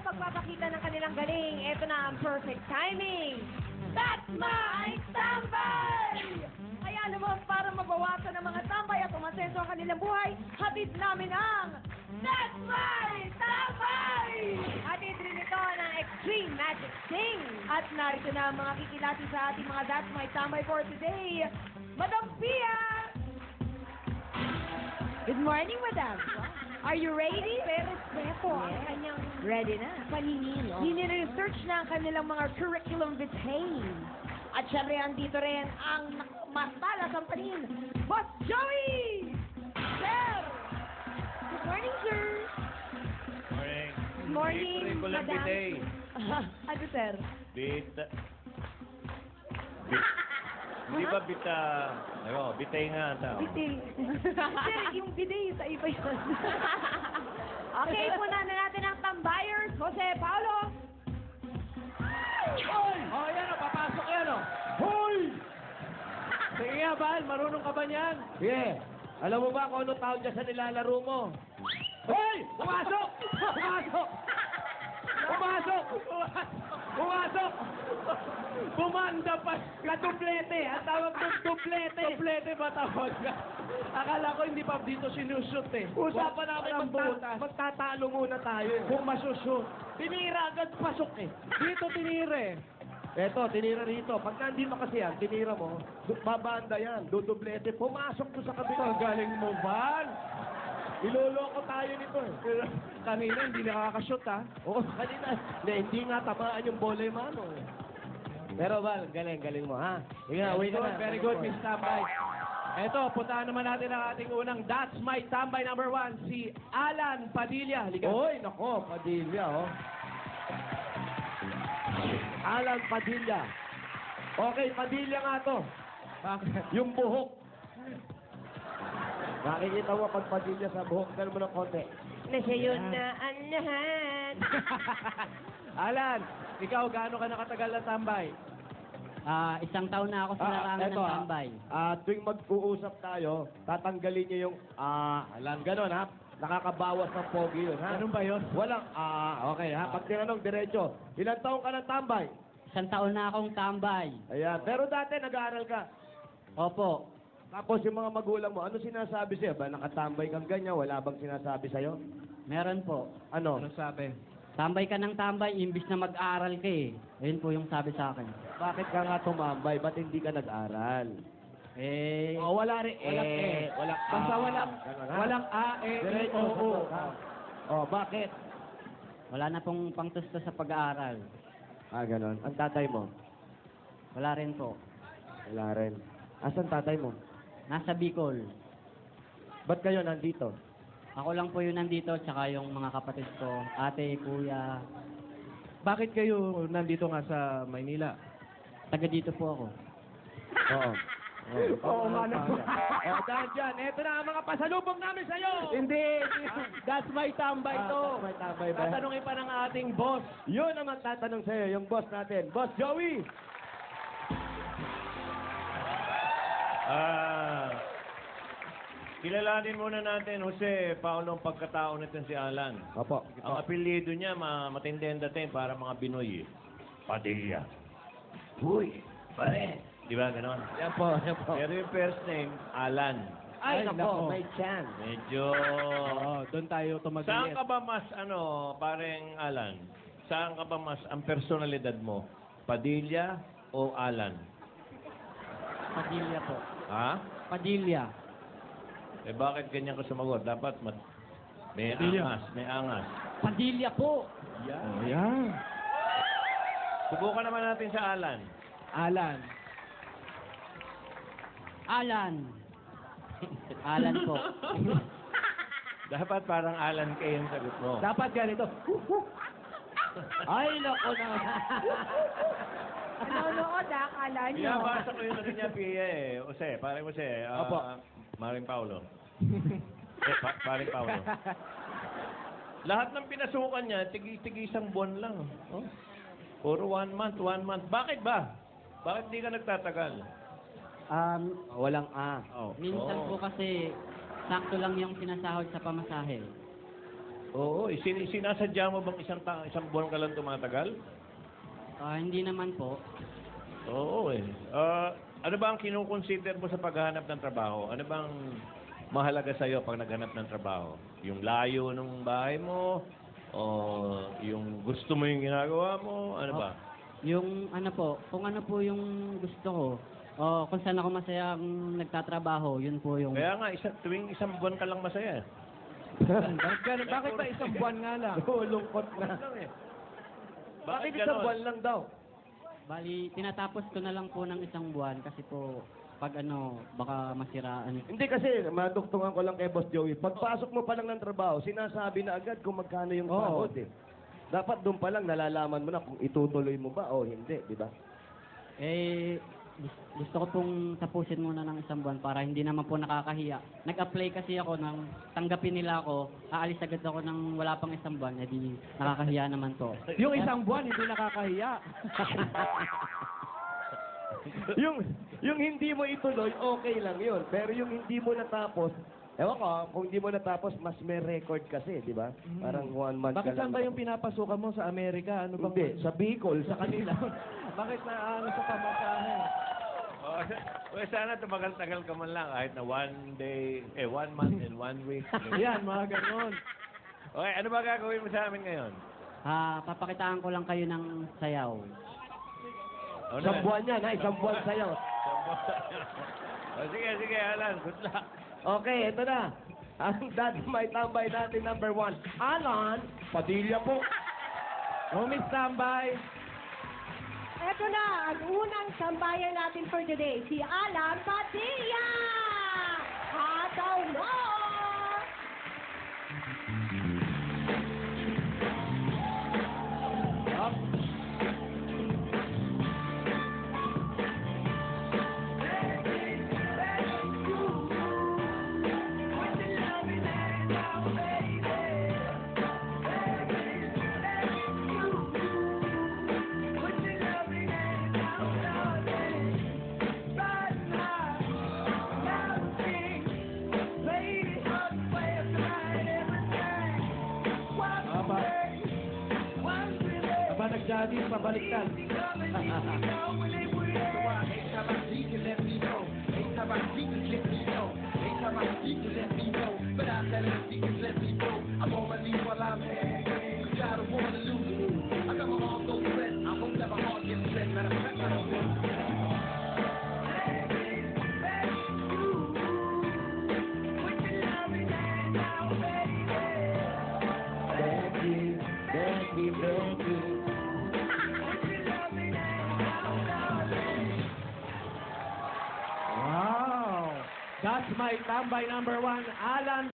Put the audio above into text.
pagpapakita ng kanilang galing. Ito na ang perfect timing. That's my tambay! Kaya naman para mabawasan ang mga tambay at umasenso ang kanilang buhay, hatid namin ang That's my tambay! Hatid rin ito ng Extreme Magic Sing. At narito na ang mga kikilati sa ating mga That's my tambay for today. Madam Pia! Good morning, Madam. Are you ready? Pero respeto ang kanyang ready na. Paninino. Hini-research na ang kanilang mga curriculum vitae. At syempre, andito rin ang mastalas ang panin, Boss Joey! Sir! Good morning, sir. Morning. Good morning, Curriculum Madam. vitae. Ano, sir? Hindi ba bitay nga tao. Biday. Sir, yung biday sa iba yun. Okay, punan na natin ang tambayers. Jose Paulo. Hoy! Oh, yan o, papasok yan o. Hoy! Sige nga, Val, marunong ka ba niyan? Yeah. Alam mo ba kung ano tawag dyan sa nilalaro mo? Hoy! Pumasok! Pumasok! Pumasok! Pumasok! Bumanda pa! Kadublete! Ang tawag doon, dublete! Dublete ba tawag ka? Akala ko hindi pa dito sinushoot eh. Usapan namin ang butas. Magtatalo muna tayo eh. Kung masushoot. Tinira agad pasok eh. Dito tinira eh. Eto, tinira rito. Pag nandito kasi yan, tinira mo, babanda yan, dudublete, pumasok to sa kabila. Galing mo, Val! Iloloko tayo nito eh. Kanina hindi nakakashoot ha. Oo, kanina. Hindi nga tamaan yung bola yung mano eh. Pero Val, galing mo ha. Sige na, wait na. Very good, Miss Tambay. Eto, puntahan naman natin ang ating unang That's My Tambay number 1, si Alan Padilla. Halika. Oy, nako, Padilla oh. Alan Padilla. Okay, Padilla nga to. Yung buhok. Nakikita mo pag Padilla sa buhok, pero mo ng konti. Nasa yun na ang lahat. Alan, ikaw gaano ka nakatagal na tambay? Isang taon na ako sa larangan ng tambay. Tuwing mag-uusap tayo, tatanggalin niyo yung alam, ganon ha. Nakakabawas ng pogi yun ha. Ganun ba yun? Walang okay ha. Pag tinanong diretso, ilang taong ka ng tambay? Isang taon na akong tambay. Ayan, pero dati nag-aaral ka. Opo. Tapos yung mga magulang mo, ano sinasabi sa'yo? Ba nakatambay kang ganyan? Wala bang sinasabi sa'yo? Meron po. Ano? Ano sabi? Tambay ka ng tambay, imbis na mag-aaral ka eh. Ayun po yung sabi sa akin. Bakit ka nga tumambay? Ba't hindi ka nag-aral? Wala rin. Walang Walang Basta walang, Ganun, ha? walang A, E, I, Diretso, O, O. sagot, ha? Bakit? Wala na pong pangtusto sa pag-aaral. Ganon. Ang tatay mo? Wala rin po. Wala rin. Asan tatay mo? Nasa Bicol. Ba't kayo nandito? Ako lang po yun nandito, tsaka yung mga kapatid ko, ate, kuya. Bakit kayo nandito nga sa Maynila? Taga dito po ako. Oo. Oo nga naman. Dahil dyan, eto na ang mga pasalubong namin sa'yo! Hindi. That's my tambay to. That's my tambay ba? Tatanungin pa ng ating boss. Yun naman tatanong sa'yo, yung boss natin. Boss Joey! Kilalanin muna natin, Jose, Paulo, ang pagkatao nito si Alan. Opo. Ang apelyido niya, matindi ang dating para mga Binoy. Padilla. Huy, pare. Di ba, ganon? Yan po, yan po. Pero yung first name, Alan. Ay, Ay, nako, nako. may chance. Medyo... Oo, doon tayo Saan tumagalit. ka ba mas, pareng Alan? Saan ka ba mas ang personalidad mo? Padilla o Alan? Padilla po. Ha? Padilla. Eh bakit ganyan ka sumagot? Dapat may Padilla. angas, may angas. Padilla po. Ayan. Subukan naman natin sa Alan. Alan. Alan. Alan po. Dapat parang Alan Kay yung sagot mo. Dapat ganito. Ay, nako na. Nanonood akala nyo. Binabasa ko yung ano niya, Pia eh. Jose, parang Jose. Opo. Maring Paulo. Paring Paulo. Lahat ng pinasukan niya, tigi-tigi isang buwan lang. Oh? Puro 1 month, 1 month. Bakit ba? Bakit di ka nagtatagal? Walang A. Oh. Minsan po kasi sakto lang yung sinasahod sa pamasahe. Oo, sinasadya mo bang isang buwan ka lang tumatagal? Hindi naman po. Oo eh. Ano ba ang kinukonsider mo sa paghahanap ng trabaho? Ano bang mahalaga sa'yo pag naghanap ng trabaho? Yung layo ng bahay mo? O yung gusto mo yung ginagawa mo? Ano ba? Yung ano po, kung ano po yung gusto ko, o kung saan ako masayang nagtatrabaho, yun po yung... Kaya nga, tuwing isang buwan ka lang masaya. Bakit ba isang buwan nga lang? Lungkot na. Bakit isang ganon? buwan lang daw? Bali, tinatapos ko na lang po ng isang buwan kasi po, pag ano, baka masiraan. Hindi kasi, maduktungan ko lang kay Boss Joey. Pagpasok mo pa lang ng trabaho, sinasabi na agad kung magkano yung Oo. sahod eh. Dapat doon pa lang nalalaman mo na kung itutuloy mo ba o hindi, di ba? Eh, gusto ko pong tapusin muna ng isang buwan para hindi naman po nakakahiya. Nag-apply kasi ako nang tanggapin nila ako, aalis agad ako nang wala pang isang buwan, edi nakakahiya naman to. Yung isang buwan, hindi nakakahiya. yung hindi mo ituloy, okay lang yun. Pero yung hindi mo natapos, ewan ko, kung hindi mo natapos, mas may record kasi, di ba? Parang 1 month Bakit ka saan lang. ba yung pinapasukan mo sa Amerika? Ano bang... Hindi, sa Bicol, sa kanila. Bakit na ano sa pamasahe? Well, sana tumagal-tagal ka man lang kahit na 1 month and 1 week. Yan, mga ganon. Okay, ano ba gagawin mo sa amin ngayon? Papakitaan ko lang kayo ng sayaw. Ano Isang yan? buwan yan, ha? Isang buwan sa'yo. Sige, Alan. Good luck. Okay, ito na. Ang dati may tambay natin, number 1. Alan Padilla po. Miss Tambay. Eto na, ang unang sambayan natin for today, si Alan Padilla! Hataw mo! Aba, nag-daddy, pabaliktad. Wow! That's my tambay number 1, Alan